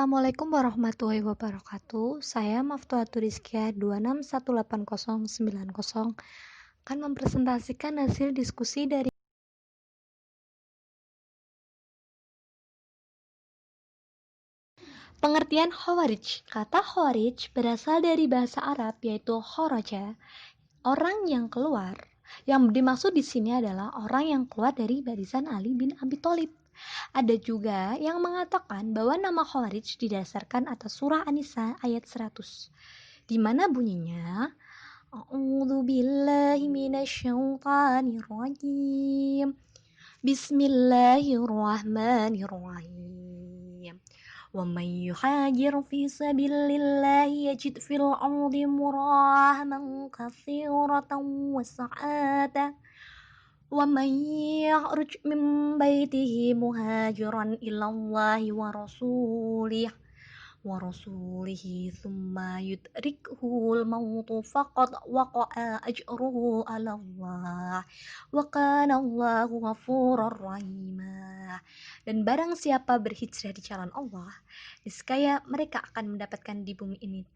Assalamualaikum warahmatullahi wabarakatuh. Saya Maftuhatur Rizkia 26180990 akan mempresentasikan hasil diskusi dari pengertian Khawarij. Kata Khawarij berasal dari bahasa Arab yaitu kharaja, orang yang keluar. Yang dimaksud di sini adalah orang yang keluar dari barisan Ali bin Abi Thalib. Ada juga yang mengatakan bahwa nama Khawarij didasarkan atas surah An-Nisa ayat 100, di mana bunyinya A'udzu billahi minasyaitonir rajim. Bismillahirrahmanirrahim. Wa may yuhajir fi sabilillahi yajid fil ardi murahaman katsiratan wa sa'atan ومن يخرج من بيته مهاجرا إلى الله ورسوله ثم يدركه الموت فقد وقع أجره على الله وكان الله غفورا رحيما. Dan barang siapa berhijrah di jalan Allah, niscaya mereka akan mendapatkan di bumi ini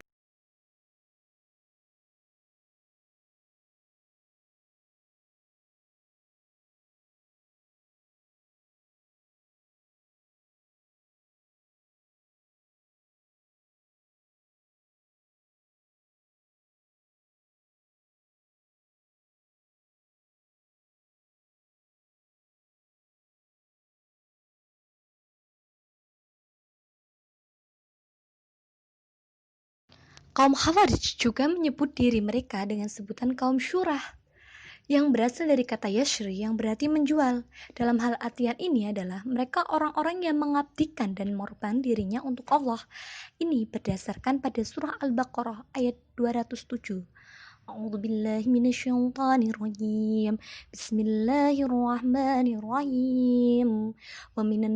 Kaum Khawarij juga menyebut diri mereka dengan sebutan kaum syurah, yang berasal dari kata yashri yang berarti menjual. Dalam hal artian ini adalah mereka orang-orang yang mengabdikan dan mengorbankan dirinya untuk Allah. Ini berdasarkan pada surah Al-Baqarah ayat 207. A'udzubillahi minasyaitonirrajim. Bismillahirrahmanirrahim. Wa minan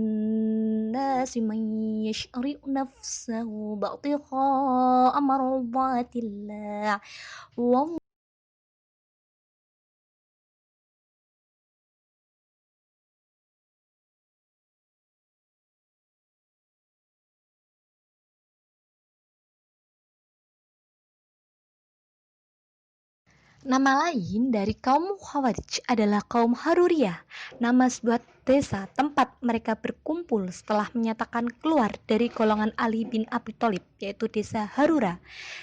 nasi man yashri nafsahu ba'tigha'a mardatillah. Nama lain dari kaum Khawarij adalah kaum Haruriyah, nama sebuah desa tempat mereka berkumpul setelah menyatakan keluar dari golongan Ali bin Abi Thalib, yaitu desa Harura,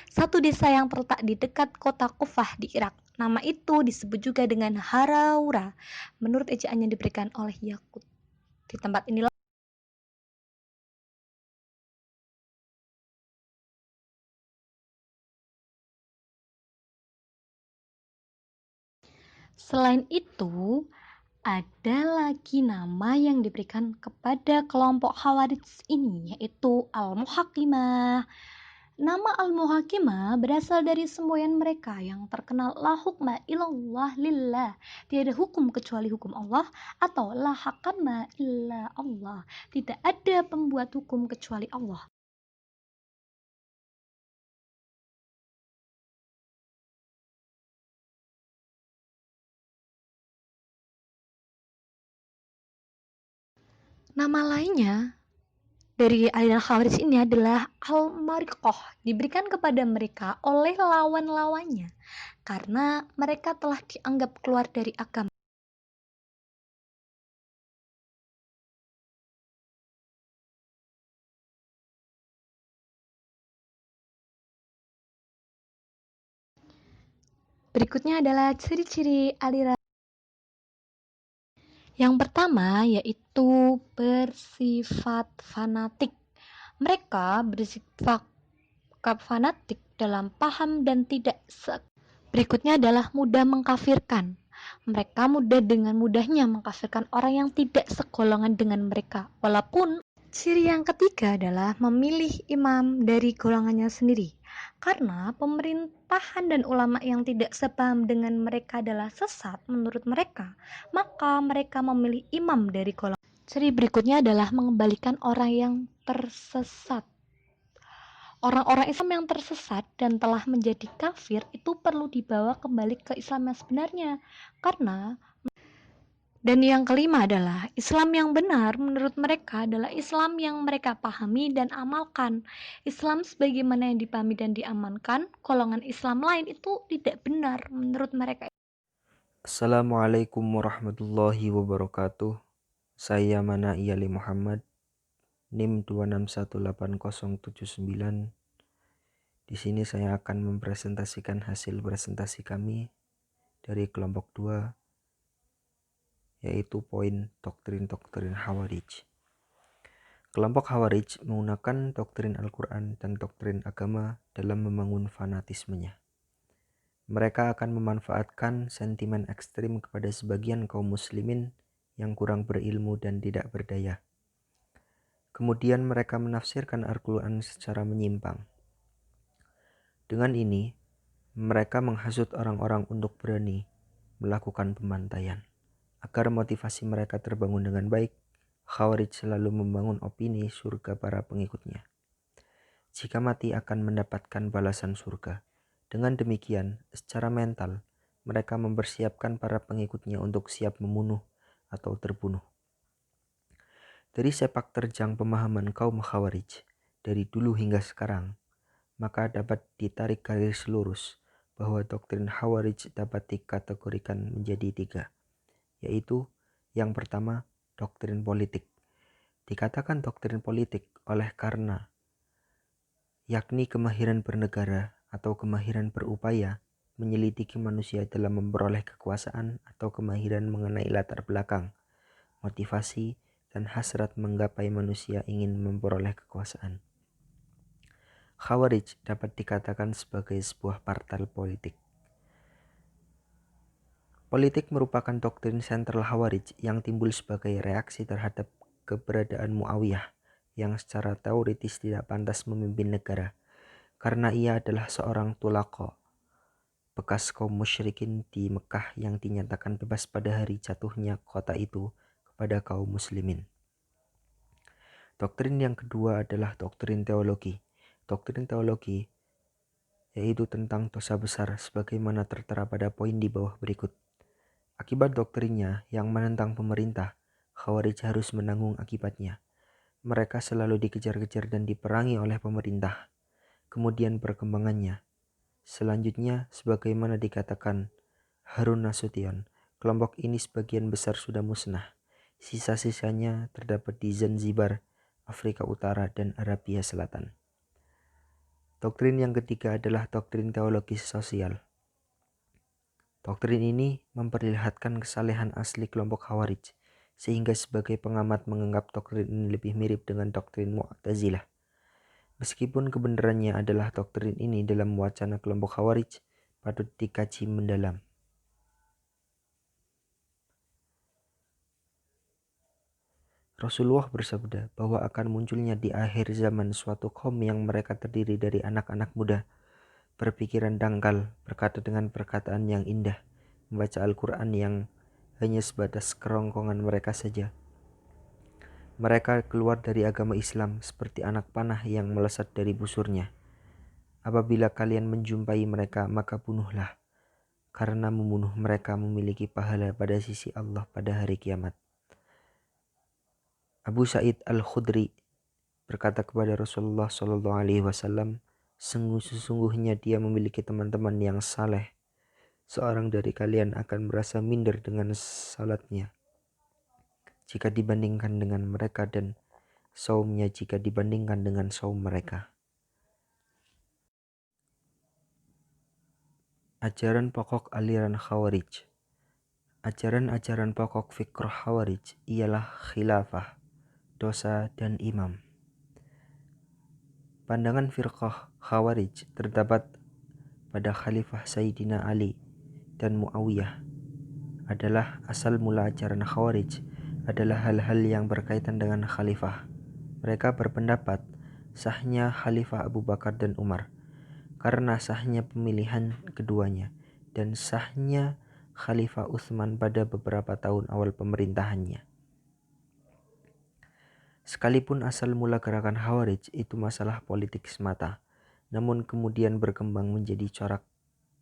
satu desa yang terletak di dekat kota Kufah di Irak. Nama itu disebut juga dengan Haraura, menurut ejaan yang diberikan oleh Yakut. Di tempat inilah selain itu, ada lagi nama yang diberikan kepada kelompok Khawarij ini, yaitu Al-Muhakimah. Nama Al-Muhakimah berasal dari semboyan mereka yang terkenal la hukma illallah lillah, tiada hukum kecuali hukum Allah, atau la hakama illa Allah, tidak ada pembuat hukum kecuali Allah. Nama lainnya dari aliran Khawarij ini adalah Al-Mariqah, diberikan kepada mereka oleh lawan-lawannya karena mereka telah dianggap keluar dari agama. Berikutnya adalah ciri-ciri aliran. Yang pertama yaitu bersifat fanatik. Mereka bersifat fanatik dalam paham dan tidak Berikutnya adalah mudah mengkafirkan. Mereka dengan mudahnya mengkafirkan orang yang tidak segolongan dengan mereka. Walaupun ciri yang ketiga adalah memilih imam dari golongannya sendiri. Karena pemerintahan dan ulama yang tidak sepaham dengan mereka adalah sesat menurut mereka, maka mereka memilih imam dari golongan. Ciri berikutnya adalah mengembalikan orang yang tersesat. Orang-orang Islam yang tersesat dan telah menjadi kafir itu perlu dibawa kembali ke Islam yang sebenarnya. Dan yang kelima adalah Islam yang benar menurut mereka adalah Islam yang mereka pahami dan amalkan. Islam sebagaimana yang dipahami dan diamankan, golongan Islam lain itu tidak benar menurut mereka. Assalamualaikum warahmatullahi wabarakatuh. Saya Manai Ali Muhammad, NIM 2618079. Di sini saya akan mempresentasikan hasil presentasi kami dari kelompok 2, yaitu poin doktrin-doktrin Khawarij. Kelompok Khawarij menggunakan doktrin Al-Quran dan doktrin agama dalam membangun fanatismenya. Mereka akan memanfaatkan sentimen ekstrim kepada sebagian kaum muslimin yang kurang berilmu dan tidak berdaya. Kemudian mereka menafsirkan Al-Quran secara menyimpang. Dengan ini, mereka menghasut orang-orang untuk berani melakukan pembantaian. Agar motivasi mereka terbangun dengan baik, Khawarij selalu membangun opini surga para pengikutnya. Jika mati akan mendapatkan balasan surga. Dengan demikian, secara mental, mereka mempersiapkan para pengikutnya untuk siap membunuh atau terbunuh. Dari sepak terjang pemahaman kaum Khawarij, dari dulu hingga sekarang, maka dapat ditarik garis lurus bahwa doktrin Khawarij dapat dikategorikan menjadi 3, yaitu yang pertama, doktrin politik. Dikatakan doktrin politik oleh karena yakni kemahiran bernegara atau kemahiran berupaya menyelidiki manusia dalam memperoleh kekuasaan atau kemahiran mengenai latar belakang, motivasi, dan hasrat menggapai manusia ingin memperoleh kekuasaan. Khawarij dapat dikatakan sebagai sebuah partai politik. Politik merupakan doktrin sentral Khawarij yang timbul sebagai reaksi terhadap keberadaan Muawiyah yang secara teoritis tidak pantas memimpin negara karena ia adalah seorang tulako, bekas kaum musyrikin di Mekah yang dinyatakan bebas pada hari jatuhnya kota itu kepada kaum muslimin. Doktrin yang kedua adalah doktrin teologi. Doktrin teologi yaitu tentang dosa besar sebagaimana tertera pada poin di bawah berikut. Akibat doktrinnya yang menentang pemerintah, Khawarij harus menanggung akibatnya. Mereka selalu dikejar-kejar dan diperangi oleh pemerintah. Kemudian perkembangannya. Selanjutnya, sebagaimana dikatakan Harun Nasution, kelompok ini sebagian besar sudah musnah. Sisa-sisanya terdapat di Zanzibar, Afrika Utara, dan Arabia Selatan. Doktrin yang ketiga adalah doktrin teologis sosial. Doktrin ini memperlihatkan kesalehan asli kelompok Khawarij, sehingga sebagai pengamat menganggap doktrin ini lebih mirip dengan doktrin Mu'tazilah. Meskipun kebenarannya adalah doktrin ini dalam wacana kelompok Khawarij patut dikaji mendalam. Rasulullah bersabda bahwa akan munculnya di akhir zaman suatu kaum yang mereka terdiri dari anak-anak muda, berpikiran dangkal, berkata dengan perkataan yang indah, membaca Al-Quran yang hanya sebatas kerongkongan mereka saja. Mereka keluar dari agama Islam seperti anak panah yang melesat dari busurnya. Apabila kalian menjumpai mereka, maka bunuhlah, karena membunuh mereka memiliki pahala pada sisi Allah pada hari kiamat. Abu Sa'id Al-Khudri berkata kepada Rasulullah SAW, sesungguhnya dia memiliki teman-teman yang saleh. Seorang dari kalian akan merasa minder dengan salatnya jika dibandingkan dengan mereka dan saumnya jika dibandingkan dengan saum mereka. Ajaran pokok aliran Khawarij. Ajaran-ajaran pokok fikr Khawarij ialah khilafah, dosa, dan imam. Pandangan firqah Khawarij terdapat pada Khalifah Sayyidina Ali dan Muawiyah. Adalah asal mula ajaran Khawarij adalah hal-hal yang berkaitan dengan khalifah. Mereka berpendapat sahnya Khalifah Abu Bakar dan Umar karena sahnya pemilihan keduanya dan sahnya Khalifah Utsman pada beberapa tahun awal pemerintahannya. Sekalipun asal mula gerakan Khawarij itu masalah politik semata, namun kemudian berkembang menjadi corak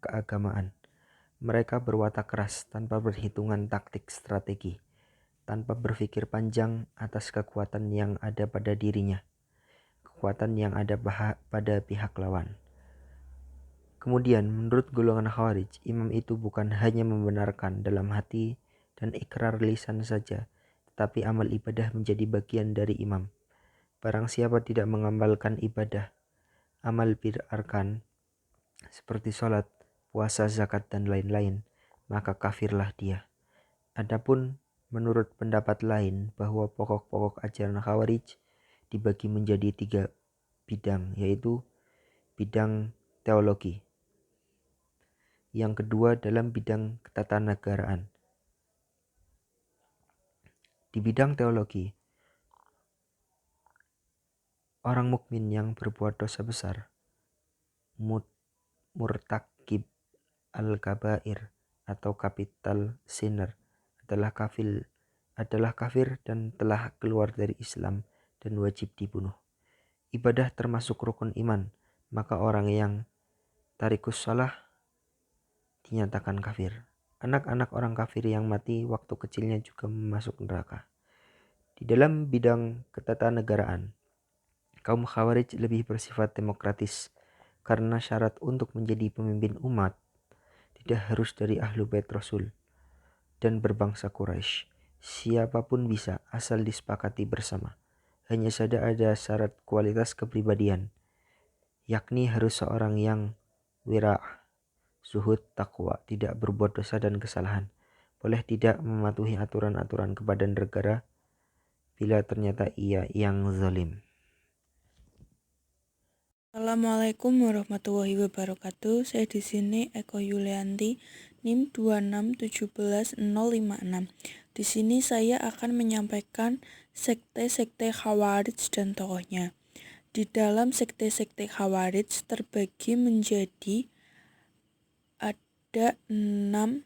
keagamaan. Mereka berwatak keras tanpa perhitungan taktik strategi, tanpa berpikir panjang atas kekuatan yang ada pada dirinya, kekuatan yang ada pada pihak lawan. Kemudian menurut golongan Khawarij, imam itu bukan hanya membenarkan dalam hati dan ikrar lisan saja, tetapi amal ibadah menjadi bagian dari imam. Barang siapa tidak mengamalkan ibadah, amal bir arkan, seperti sholat, puasa, zakat, dan lain-lain, maka kafirlah dia. Adapun menurut pendapat lain bahwa pokok-pokok ajaran Khawarij dibagi menjadi 3 bidang, yaitu bidang teologi. Yang kedua dalam bidang ketatanegaraan. Di bidang teologi, orang mukmin yang berbuat dosa besar, murtakib al-kabair atau capital sinner adalah kafir dan telah keluar dari Islam dan wajib dibunuh. Ibadah termasuk rukun iman, maka orang yang tarikus shalah dinyatakan kafir. Anak-anak orang kafir yang mati waktu kecilnya juga masuk neraka. Di dalam bidang ketatanegaraan, kaum Khawarij lebih bersifat demokratis karena syarat untuk menjadi pemimpin umat tidak harus dari ahlu bait Rasul dan berbangsa Quraisy. Siapapun bisa asal disepakati bersama. Hanya saja ada syarat kualitas kepribadian, yakni harus seorang yang wira', zuhud, takwa, tidak berbuat dosa dan kesalahan. Boleh tidak mematuhi aturan-aturan kepada negara bila ternyata ia yang zalim. Assalamualaikum warahmatullahi wabarakatuh. Saya di sini Eko Yulianti, NIM 2617056. Di sini saya akan menyampaikan sekte-sekte Khawarij dan tokohnya. Di dalam sekte-sekte Khawarij terbagi menjadi ada 6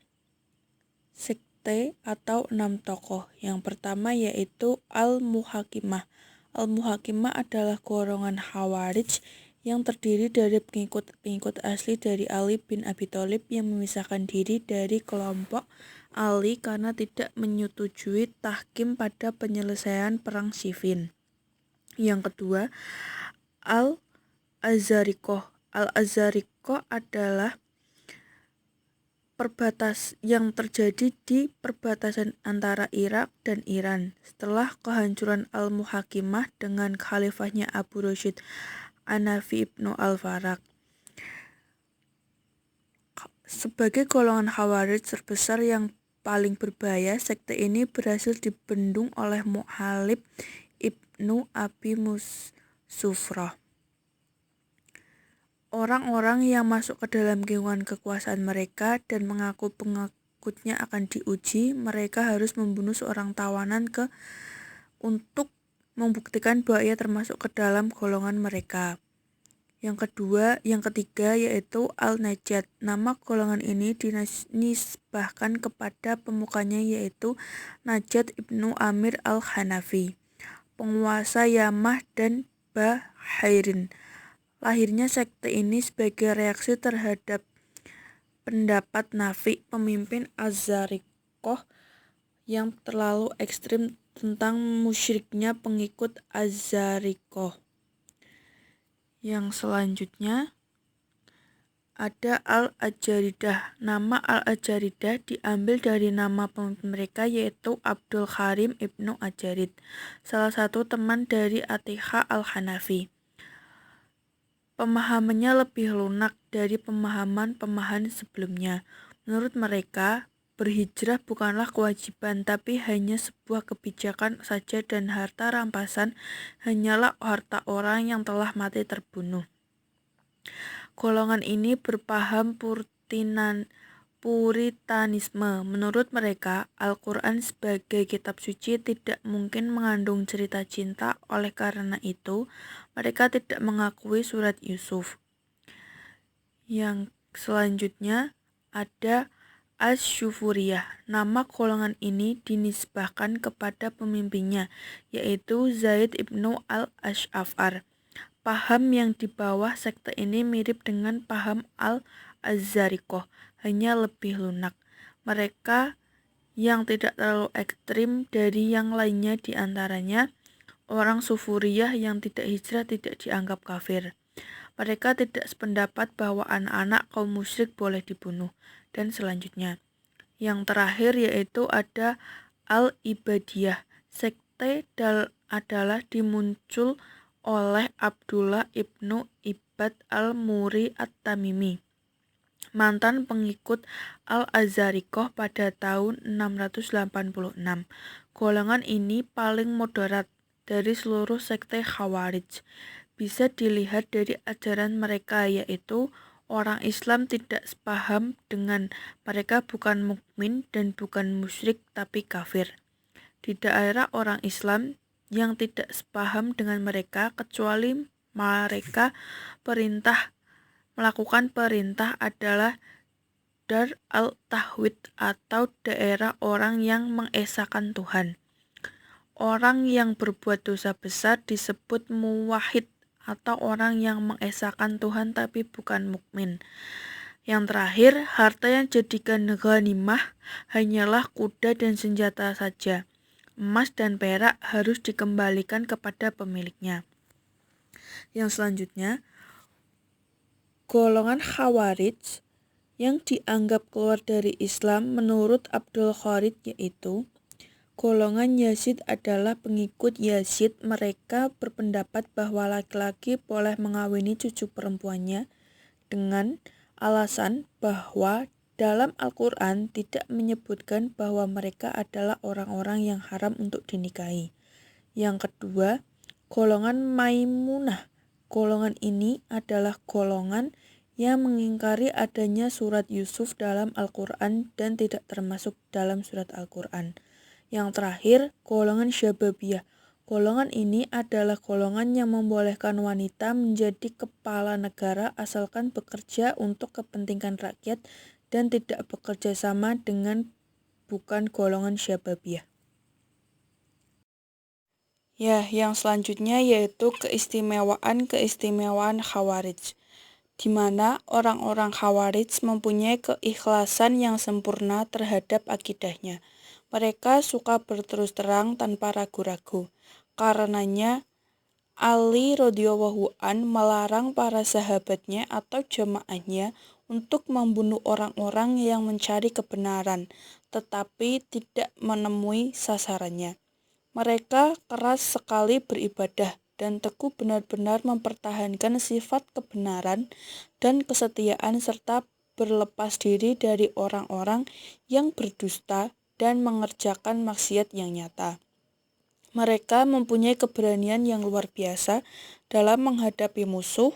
sekte atau 6 tokoh. Yang pertama yaitu Al-Muhakimah. Al-Muhakimah adalah golongan Khawarij yang terdiri dari pengikut asli dari Ali bin Abi Thalib yang memisahkan diri dari kelompok Ali karena tidak menyetujui tahkim pada penyelesaian perang Siffin. Yang kedua, Al-Azariqoh. Al-Azariqoh adalah yang terjadi di perbatasan antara Irak dan Iran setelah kehancuran Al-Muhakimah dengan khalifahnya Abu Rashid Hanafi Ibnu Al-Farak. Sebagai golongan Khawarij terbesar yang paling berbahaya, sekte ini berhasil dibendung oleh Mu'halib Ibnu Abi Sufrah. Orang-orang yang masuk ke dalam lingkungan kekuasaan mereka dan mengaku pengikutnya akan diuji, mereka harus membunuh seorang tawanan untuk membuktikan bahwa ia termasuk ke dalam golongan mereka. Yang ketiga yaitu Al-Najat. Nama golongan ini dinisbahkan kepada pemukanya yaitu Najat Ibnu Amir Al-Hanafi, penguasa Yamah dan Bahairin. Lahirnya sekte ini sebagai reaksi terhadap pendapat Nafi, pemimpin Az-Zariqoh, yang terlalu ekstrim tentang musyriknya pengikut Az-Zariqoh. Yang selanjutnya ada Al-Ajaridah. Nama Al-Ajaridah diambil dari nama pemimpin mereka yaitu Abdul Karim Ibnu Ajarid, salah satu teman dari Athiqa Al-Hanafi. Pemahamannya lebih lunak dari pemahaman sebelumnya. Menurut mereka, berhijrah bukanlah kewajiban, tapi hanya sebuah kebijakan saja dan harta rampasan hanyalah harta orang yang telah mati terbunuh. Golongan ini berpaham Puritanisme. Menurut mereka, Al-Quran sebagai kitab suci tidak mungkin mengandung cerita cinta, oleh karena itu mereka tidak mengakui surat Yusuf. Yang selanjutnya ada Asy-Syufuriyah. Nama golongan ini dinisbahkan kepada pemimpinnya, yaitu Zaid ibnu al-Ash'afar. Paham yang di bawah sekte ini mirip dengan paham Al-Azariqoh, hanya lebih lunak. Mereka yang tidak terlalu ekstrim dari yang lainnya, diantaranya orang Sufuriyah yang tidak hijrah tidak dianggap kafir. Mereka tidak sependapat bahwa anak-anak kaum musyrik boleh dibunuh. Dan selanjutnya, yang terakhir yaitu ada Al-Ibadiyah. Sekte adalah dimuncul oleh Abdullah ibnu Ibad al-Muri at-Tamimi, mantan pengikut Al-Azariqoh pada tahun 686. Golongan ini paling moderat dari seluruh sekte Khawarij. Bisa dilihat dari ajaran mereka, yaitu orang Islam tidak sepaham dengan mereka, bukan mukmin dan bukan musyrik tapi kafir. Di daerah orang Islam yang tidak sepaham dengan mereka, kecuali mereka melakukan perintah adalah Dar al-Tauhid atau daerah orang yang mengesahkan Tuhan. Orang yang berbuat dosa besar disebut muwahhid atau orang yang mengesahkan Tuhan tapi bukan mukmin. Yang terakhir, harta yang dijadikan ghanimah hanyalah kuda dan senjata saja. Emas dan perak harus dikembalikan kepada pemiliknya. Yang selanjutnya, golongan Khawarij yang dianggap keluar dari Islam menurut Abdul Khalid yaitu golongan Yazid adalah pengikut Yazid. Mereka berpendapat bahwa laki-laki boleh mengawini cucu perempuannya dengan alasan bahwa dalam Al-Quran tidak menyebutkan bahwa mereka adalah orang-orang yang haram untuk dinikahi. Yang kedua, golongan Maimunah. Golongan ini adalah golongan yang mengingkari adanya surat Yusuf dalam Al-Quran dan tidak termasuk dalam surat Al-Quran. Yang terakhir, golongan Syababiyah. Golongan ini adalah golongan yang membolehkan wanita menjadi kepala negara asalkan bekerja untuk kepentingan rakyat dan tidak bekerja sama dengan bukan golongan Syababiyah. Ya, yang selanjutnya yaitu keistimewaan Khawarij, di mana orang-orang Khawarij mempunyai keikhlasan yang sempurna terhadap akidahnya. Mereka suka berterus terang tanpa ragu-ragu. Karenanya, Ali radhiyallahu an melarang para sahabatnya atau jamaahnya untuk membunuh orang-orang yang mencari kebenaran, tetapi tidak menemui sasarannya. Mereka keras sekali beribadah dan teguh benar-benar mempertahankan sifat kebenaran dan kesetiaan serta berlepas diri dari orang-orang yang berdusta dan mengerjakan maksiat yang nyata. Mereka mempunyai keberanian yang luar biasa dalam menghadapi musuh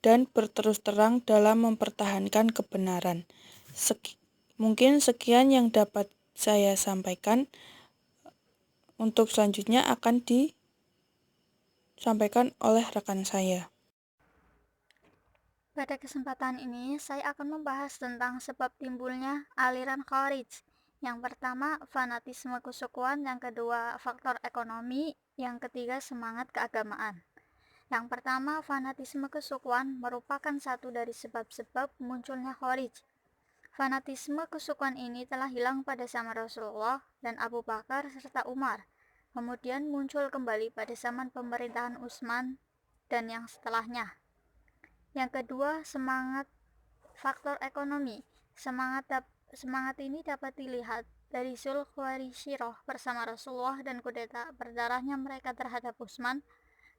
dan berterus terang dalam mempertahankan kebenaran. Mungkin sekian yang dapat saya sampaikan. Untuk selanjutnya akan disampaikan oleh rekan saya. Pada kesempatan ini, saya akan membahas tentang sebab timbulnya aliran Khawarij. Yang pertama, fanatisme kesukuan. Yang kedua, faktor ekonomi. Yang ketiga, semangat keagamaan. Yang pertama, fanatisme kesukuan merupakan satu dari sebab-sebab munculnya Khawarij. Fanatisme kesukuan ini telah hilang pada zaman Rasulullah dan Abu Bakar serta Umar. Kemudian muncul kembali pada zaman pemerintahan Utsman dan yang setelahnya. Yang kedua, faktor ekonomi. Semangat ini dapat dilihat dari Sulh Khwarishiroh bersama Rasulullah dan kudeta berdarahnya mereka terhadap Utsman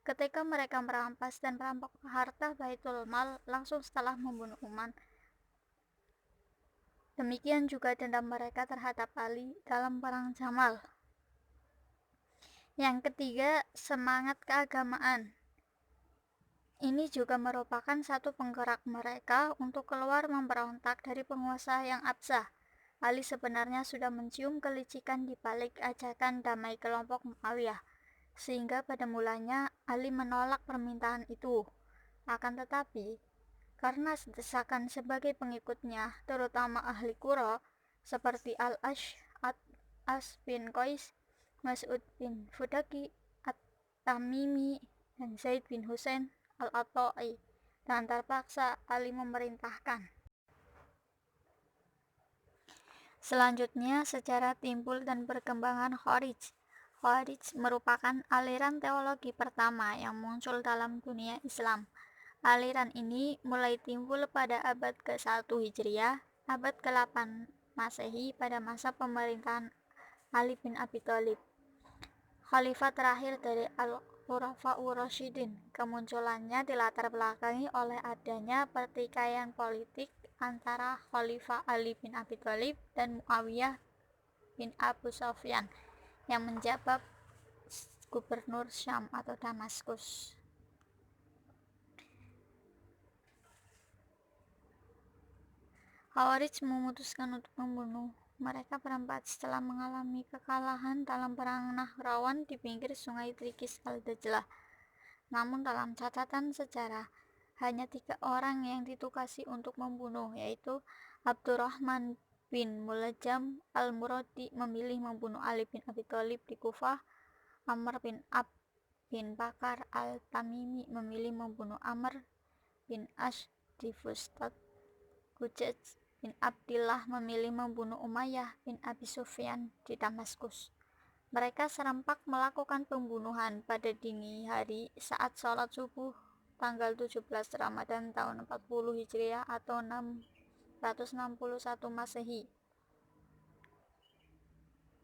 ketika mereka merampas dan merampok harta Baitul Mal langsung setelah membunuh Utsman. Demikian juga dendam mereka terhadap Ali dalam perang Jamal. Yang ketiga, semangat keagamaan. Ini juga merupakan satu penggerak mereka untuk keluar memberontak dari penguasa yang absah. Ali sebenarnya sudah mencium kelicikan di balik ajakan damai kelompok Muawiyah, sehingga pada mulanya Ali menolak permintaan itu. Akan tetapi, karena desakan sebagai pengikutnya, terutama ahli Qura, seperti Al-As bin Qais, Mas'ud bin Fudaki, At-Tamimi, dan Zaid bin Husain Al-Ata'i, dan terpaksa Ali memerintahkan. Selanjutnya, sejarah timbul dan perkembangan Khawarij. Khawarij merupakan aliran teologi pertama yang muncul dalam dunia Islam. Aliran ini mulai timbul pada abad ke-1 Hijriah, abad ke-8 Masehi pada masa pemerintahan Ali bin Abi Thalib, khalifah terakhir dari Al-Khulafa'ur Rasyidin. Kemunculannya dilatar belakangi oleh adanya pertikaian politik antara Khalifah Ali bin Abi Thalib dan Muawiyah bin Abu Sufyan yang menjabat gubernur Syam atau Damaskus. Khawarij memutuskan untuk membunuh mereka berempat setelah mengalami kekalahan dalam perang Nahrawan di pinggir sungai Tigris Al-Dajlah. Namun dalam catatan sejarah, hanya 3 orang yang ditugasi untuk membunuh, yaitu Abdurrahman bin Muljam al-Muradi memilih membunuh Ali bin Abi Thalib di Kufah. Amr bin Ab bin Bakar al-Tamimi memilih membunuh Amr bin Ash di Fustat. Hujaj bin Abdillah memilih membunuh Umayyah bin Abi Sufyan di Damaskus. Mereka serempak melakukan pembunuhan pada dini hari saat sholat subuh tanggal 17 Ramadan tahun 40 Hijriah atau 661 Masehi.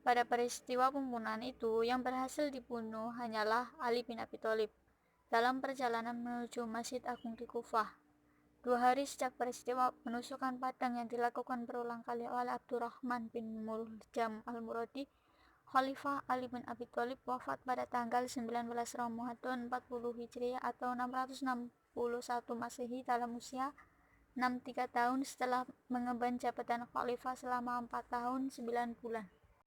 Pada peristiwa pembunuhan itu, yang berhasil dibunuh hanyalah Ali bin Abi Thalib dalam perjalanan menuju Masjid Agung di Kufah. 2 hari sejak peristiwa penusukan padang yang dilakukan berulang kali oleh Abdurrahman bin Muljam al-Muradi, Khalifah Ali bin Abi Thalib wafat pada tanggal 19 Ramadan 40 Hijriah atau 661 Masehi dalam usia 63 tahun setelah mengemban jabatan khalifah selama 4 tahun 9 bulan.